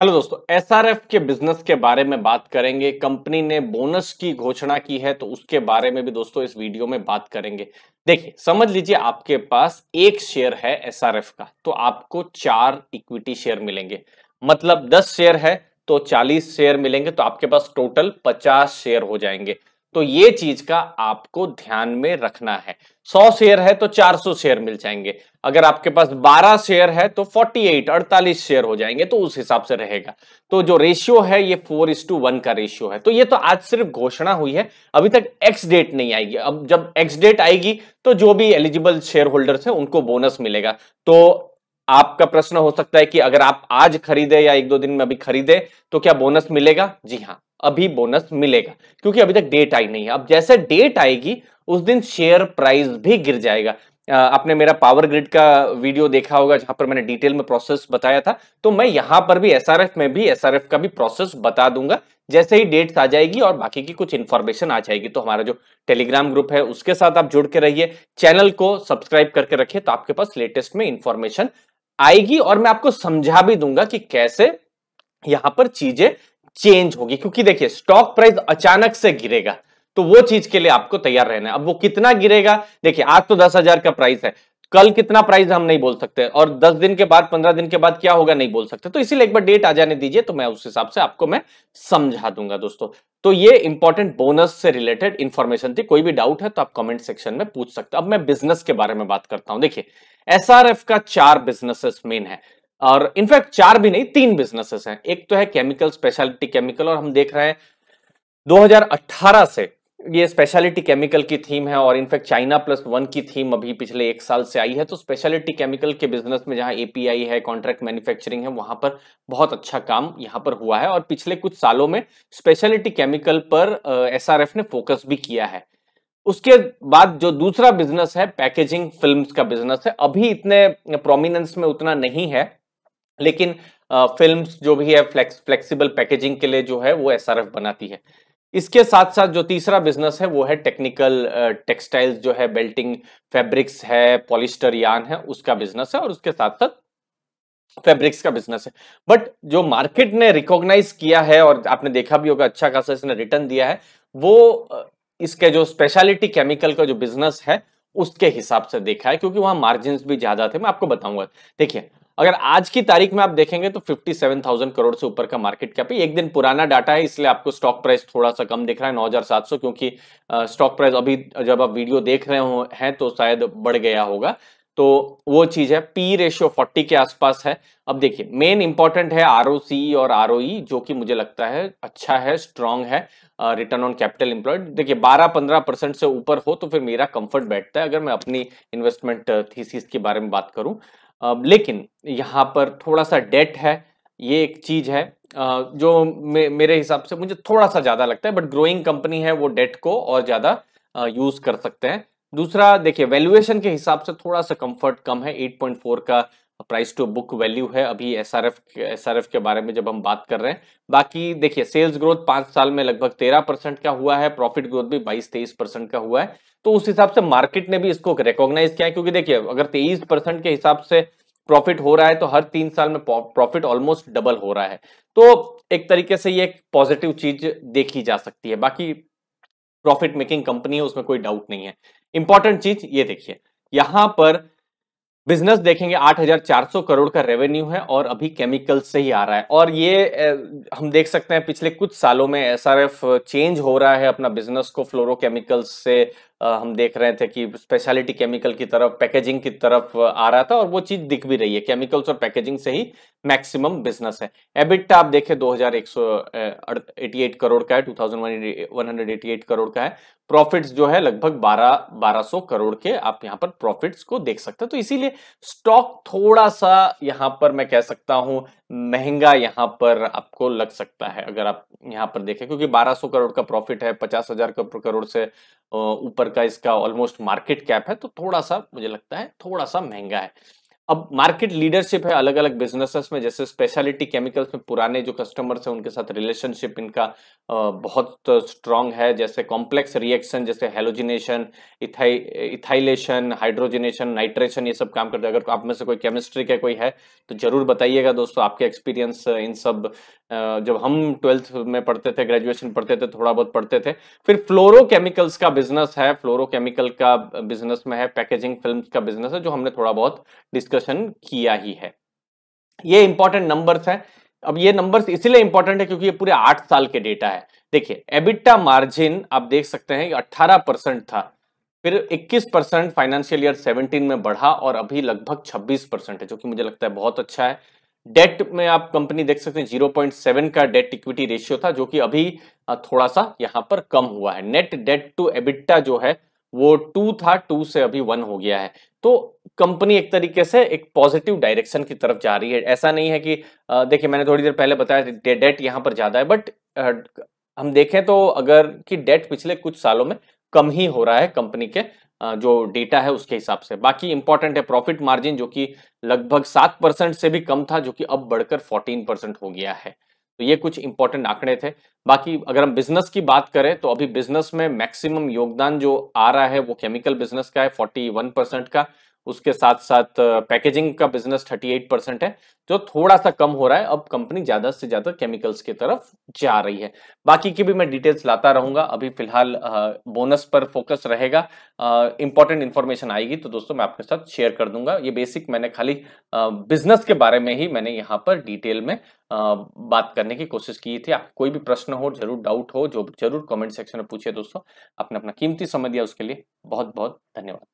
Hello दोस्तों, SRF के business के बारे में बात करेंगे। कंपनी ने बोनस की घोषणा की है तो उसके बारे में भी दोस्तों इस वीडियो में बात करेंगे। देखिए, समझ लीजिए आपके पास एक शेयर है एसआरएफ का, तो आपको 4 इक्विटी शेयर मिलेंगे। मतलब 10 शेयर है तो 40 शेयर मिलेंगे, तो आपके पास टोटल 50 शेयर हो जाएंगे। तो ये चीज का आपको ध्यान में रखना है। 100 शेयर है तो 400 शेयर मिल जाएंगे। अगर आपके पास 12 शेयर है तो 48 शेयर हो जाएंगे, तो उस हिसाब से रहेगा। तो जो रेशियो है ये 4:1 का रेशियो है। तो ये तो आज सिर्फ घोषणा हुई है, अभी तक एक्स डेट नहीं आएगी। अब जब एक्स डेट आएगी तो जो भी एलिजिबल शेयर होल्डर्स है उनको बोनस मिलेगा। तो आपका प्रश्न हो सकता है कि अगर आप आज खरीदे या एक दो दिन में अभी खरीदे तो क्या बोनस मिलेगा? जी हाँ, अभी बोनस मिलेगा, क्योंकि अभी तक डेट आई नहीं है। अब जैसे डेट आएगी उस दिन शेयर प्राइस भी गिर जाएगा। आपने मेरा पावर ग्रिड का वीडियो देखा होगा जहां पर मैंने डिटेल में प्रोसेस बताया था। तो मैं यहां पर भी एसआरएफ का भी प्रोसेस बता दूंगा जैसे ही डेट्स आ जाएगी और बाकी की कुछ इंफॉर्मेशन आ जाएगी। तो हमारा जो टेलीग्राम ग्रुप है उसके साथ आप जुड़ के रहिए, चैनल को सब्सक्राइब करके रखिए, तो आपके पास लेटेस्ट में इंफॉर्मेशन आएगी और मैं आपको समझा भी दूंगा कि कैसे यहां पर चीजें चेंज होगी। क्योंकि देखिए, स्टॉक प्राइस अचानक से गिरेगा, तो वो चीज के लिए आपको तैयार रहना है। अब वो कितना गिरेगा, देखिए आज तो 10,000 का प्राइस है, कल कितना प्राइस हम नहीं बोल सकते, और 10 दिन के बाद 15 दिन के बाद क्या होगा नहीं बोल सकते। तो इसीलिए एक बार डेट आ जाने दीजिए, तो मैं उस हिसाब से आपको मैं समझा दूंगा दोस्तों। तो ये इंपॉर्टेंट बोनस से रिलेटेड इंफॉर्मेशन थी। कोई भी डाउट है तो आप कमेंट सेक्शन में पूछ सकते हो। अब मैं बिजनेस के बारे में बात करता हूं। देखिए, एसआरएफ का 4 बिजनेसेस मेन है, और इनफैक्ट 4 भी नहीं, 3 बिजनेसेस हैं। एक तो है केमिकल, स्पेशलिटी केमिकल, और हम देख रहे हैं 2018 से ये स्पेशलिटी केमिकल की थीम है, और इनफैक्ट चाइना+1 की थीम अभी पिछले 1 साल से आई है। तो स्पेशलिटी केमिकल के बिजनेस में जहां एपीआई है, कॉन्ट्रैक्ट मैन्युफैक्चरिंग है, वहां पर बहुत अच्छा काम यहां पर हुआ है, और पिछले कुछ सालों में स्पेशलिटी केमिकल पर एसआरएफ ने फोकस भी किया है। उसके बाद जो दूसरा बिजनेस है, पैकेजिंग फिल्म्स का बिजनेस है, अभी इतने प्रोमिनेंस में उतना नहीं है, लेकिन फिल्म्स जो भी है फ्लेक्सिबल पैकेजिंग के लिए जो है वो एसआरएफ बनाती है। इसके साथ साथ जो तीसरा बिजनेस है वो है टेक्निकल टेक्सटाइल्स, जो है बेल्टिंग, फैब्रिक्स है, पॉलिस्टर यार्न है, उसका बिजनेस है, और उसके साथ साथ फैब्रिक्स का बिजनेस है। बट जो मार्केट ने रिकॉग्नाइज किया है, और आपने देखा भी होगा अच्छा खासा इसने रिटर्न दिया है, वो इसके जो स्पेशलिटी केमिकल का जो बिजनेस है उसके हिसाब से देखा है, क्योंकि वहां मार्जिन भी ज्यादा थे। मैं आपको बताऊंगा। देखिए, अगर आज की तारीख में आप देखेंगे तो 57,000 करोड़ से ऊपर का मार्केट कैप है। एक दिन पुराना डाटा है, इसलिए आपको स्टॉक प्राइस थोड़ा सा कम दिख रहा है, 9,700, क्योंकि स्टॉक प्राइस अभी जब आप वीडियो देख रहे हो हैं तो शायद बढ़ गया होगा। तो वो चीज है। पी रेशियो 40 के आसपास है। अब देखिए, मेन इंपॉर्टेंट है आरओसी और आरओई, जो कि मुझे लगता है अच्छा है, स्ट्रांग है। रिटर्न ऑन कैपिटल एम्प्लॉयड देखिए 12-15% से ऊपर हो तो फिर मेरा कंफर्ट बैठता है, अगर मैं अपनी इन्वेस्टमेंट थीसिस के बारे में बात करूं। लेकिन यहाँ पर थोड़ा सा डेट है, ये एक चीज है जो मेरे हिसाब से मुझे थोड़ा सा ज्यादा लगता है। बट ग्रोइंग कंपनी है, वो डेट को और ज्यादा यूज कर सकते हैं। दूसरा देखिए, वैल्यूएशन के हिसाब से थोड़ा सा कंफर्ट कम है, 8.4 का प्राइस टू बुक वैल्यू है अभी एसआरएफ के बारे में जब हम बात कर रहे हैं। बाकी देखिए, सेल्स ग्रोथ 5 साल में लगभग 13% का हुआ है, प्रॉफिट ग्रोथ भी 22-23% का हुआ है। तो उस हिसाब से मार्केट ने भी इसको रिकॉग्नाइज किया है, क्योंकि देखिए अगर 23% के हिसाब से प्रॉफिट हो रहा है तो हर 3 साल में प्रॉफिट ऑलमोस्ट डबल हो रहा है। तो एक तरीके से ये एक पॉजिटिव चीज देखी जा सकती है। बाकी प्रॉफिट मेकिंग कंपनी है, उसमें कोई डाउट नहीं है। इंपॉर्टेंट चीज ये देखिए, यहां पर बिजनेस देखेंगे 8,400 करोड़ का रेवेन्यू है, और अभी केमिकल से ही आ रहा है। और ये हम देख सकते हैं पिछले कुछ सालों में एसआरएफ चेंज हो रहा है अपना बिजनेस को फ्लोरोकेमिकल्स से। हम देख रहे थे कि स्पेशलिटी केमिकल की तरफ, पैकेजिंग की तरफ आ रहा था, और वो चीज दिख भी रही है। केमिकल्स और पैकेजिंग से ही मैक्सिमम बिजनेस है। एबिटा आप देखें 2,188 करोड़ का है, 2,188 करोड़ का है। प्रॉफिट्स जो है लगभग 1200 करोड़ के आप यहां पर प्रॉफिट्स को देख सकते हैं। तो इसीलिए स्टॉक थोड़ा सा यहां पर मैं कह सकता हूं महंगा यहां पर आपको लग सकता है, अगर आप यहां पर देखें, क्योंकि 1200 करोड़ का प्रॉफिट है, 50,000 करोड़ से ऊपर का इसका ऑलमोस्ट मार्केट कैप है, तो थोड़ा सा मुझे लगता है थोड़ा सा महंगा है। अब मार्केट लीडरशिप है अलग अलग बिजनेसेस में, जैसे स्पेशलिटी केमिकल्स में पुराने जो कस्टमर्स हैं उनके साथ रिलेशनशिप इनका बहुत स्ट्रांग है। जैसे कॉम्प्लेक्स रिएक्शन जैसे हेलोजिनेशन, इथाइलेशन, हाइड्रोजनेशन, नाइट्रेशन, ये सब काम करते हैं। अगर आप में से कोई केमिस्ट्री का कोई है तो जरूर बताइएगा दोस्तों आपके एक्सपीरियंस इन सब। जब हम 12th में पढ़ते थे, ग्रेजुएशन पढ़ते थे, थोड़ा बहुत पढ़ते थे। फिर फ्लोरोकेमिकल्स का बिजनेस है, फ्लोरोकेमिकल का बिजनेस में है, पैकेजिंग फिल्म्स का बिजनेस है, जो हमने थोड़ा बहुत डिस्कशन किया ही है। ये इंपॉर्टेंट नंबर्स हैं। अब ये नंबर्स इसलिए इंपॉर्टेंट है क्योंकि ये पूरे 8 साल के डेटा है। देखिए एबिटा मार्जिन आप देख सकते हैं 18% था, फिर 21% फाइनेंशियल ईयर 17 में बढ़ा और अभी लगभग 26% है, जो कि मुझे लगता है बहुत अच्छा है। डेट में आप कंपनी देख सकते हैं 0.7 का डेट इक्विटी रेशियो था, जो कि अभी थोड़ा सा यहां पर कम हुआ है। नेट डेट टू एबिटा जो है वो 2 था, 2 से अभी 1 हो गया है। तो कंपनी एक तरीके से एक पॉजिटिव डायरेक्शन की तरफ जा रही है। ऐसा नहीं है कि देखिए मैंने थोड़ी देर पहले बताया डेट यहां पर ज्यादा है, बट हम देखें तो अगर कि डेट पिछले कुछ सालों में कम ही हो रहा है कंपनी के जो डेटा है उसके हिसाब से। बाकी इंपॉर्टेंट है प्रॉफिट मार्जिन, जो कि लगभग 7% से भी कम था, जो कि अब बढ़कर 14% हो गया है। तो ये कुछ इंपॉर्टेंट आंकड़े थे। बाकी अगर हम बिजनेस की बात करें तो अभी बिजनेस में मैक्सिमम योगदान जो आ रहा है वो केमिकल बिजनेस का है 41% का। उसके साथ साथ पैकेजिंग का बिजनेस 38% है, जो थोड़ा सा कम हो रहा है। अब कंपनी ज्यादा से ज्यादा केमिकल्स की तरफ जा रही है। बाकी की भी मैं डिटेल्स लाता रहूंगा। अभी फिलहाल बोनस पर फोकस रहेगा। इंपॉर्टेंट इंफॉर्मेशन आएगी तो दोस्तों मैं आपके साथ शेयर कर दूंगा। ये बेसिक मैंने खाली बिजनेस के बारे में ही मैंने यहाँ पर डिटेल में बात करने की कोशिश की थी। आप कोई भी प्रश्न हो, जरूर डाउट हो, जो जरूर कमेंट सेक्शन में पूछिए दोस्तों। आपने अपना कीमती समय दिया उसके लिए बहुत बहुत धन्यवाद।